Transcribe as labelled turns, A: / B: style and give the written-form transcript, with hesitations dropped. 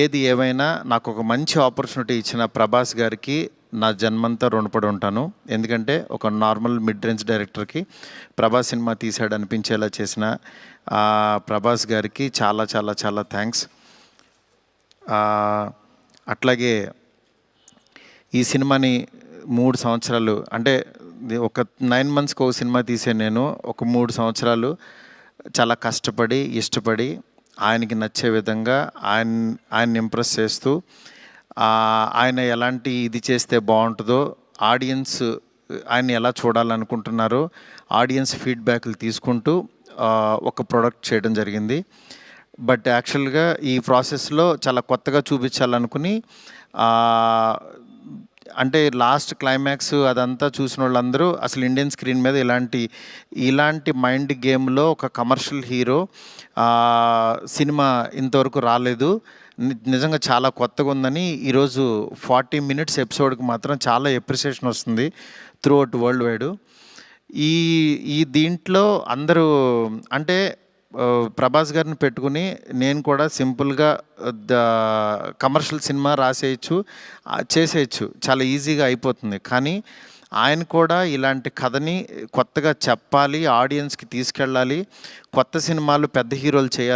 A: ఏది ఏమైనా నాకు ఒక మంచి ఆపర్చునిటీ ఇచ్చిన ప్రభాస్ గారికి నా జన్మంతా రుణపడి ఉంటాను. ఎందుకంటే ఒక నార్మల్ మిడ్ రేంజ్ డైరెక్టర్కి ప్రభాస్ సినిమా తీసాడు అనిపించేలా చేసిన ప్రభాస్ గారికి చాలా చాలా చాలా థ్యాంక్స్. అట్లాగే ఈ సినిమాని 3 సంవత్సరాలు అంటే ఒక 9 మంత్స్కి ఒక సినిమా తీసే నేను ఒక 3 సంవత్సరాలు చాలా కష్టపడి ఇష్టపడి ఆయనకి నచ్చే విధంగా ఆయన్ని ఇంప్రెస్ చేస్తూ ఆయన ఎలాంటి ఇది చేస్తే బాగుంటుందో, ఆడియన్స్ ఆయన్ని ఎలా చూడాలనుకుంటున్నారో ఆడియన్స్ ఫీడ్బ్యాక్లు తీసుకుంటూ ఒక ప్రోడక్ట్ చేయడం జరిగింది. బట్ యాక్చువల్గా ఈ ప్రాసెస్లో చాలా కొత్తగా చూపించాలనుకుని అంటే లాస్ట్ క్లైమాక్స్ అదంతా చూసిన వాళ్ళందరూ అసలు ఇండియన్ స్క్రీన్ మీద ఇలాంటి మైండ్ గేమ్లో ఒక కమర్షియల్ హీరో సినిమా ఇంతవరకు రాలేదు, నిజంగా చాలా కొత్తగా ఉందని ఈరోజు 40 మినిట్స్ ఎపిసోడ్కి మాత్రం చాలా ఎప్రిసియేషన్ వస్తుంది త్రూ అవుట్ వరల్డ్ వైడ్. ఈ దీంట్లో అందరూ అంటే ప్రభాస్ గారిని పెట్టుకుని నేను కూడా సింపుల్గా కమర్షియల్ సినిమా రాసేయచ్చు, చేసేయచ్చు, చాలా ఈజీగా అయిపోతుంది. కానీ ఆయన కూడా ఇలాంటి కథని కొత్తగా చెప్పాలి, ఆడియన్స్కి తీసుకెళ్ళాలి, కొత్త సినిమాలు పెద్ద హీరోలు చేయాలి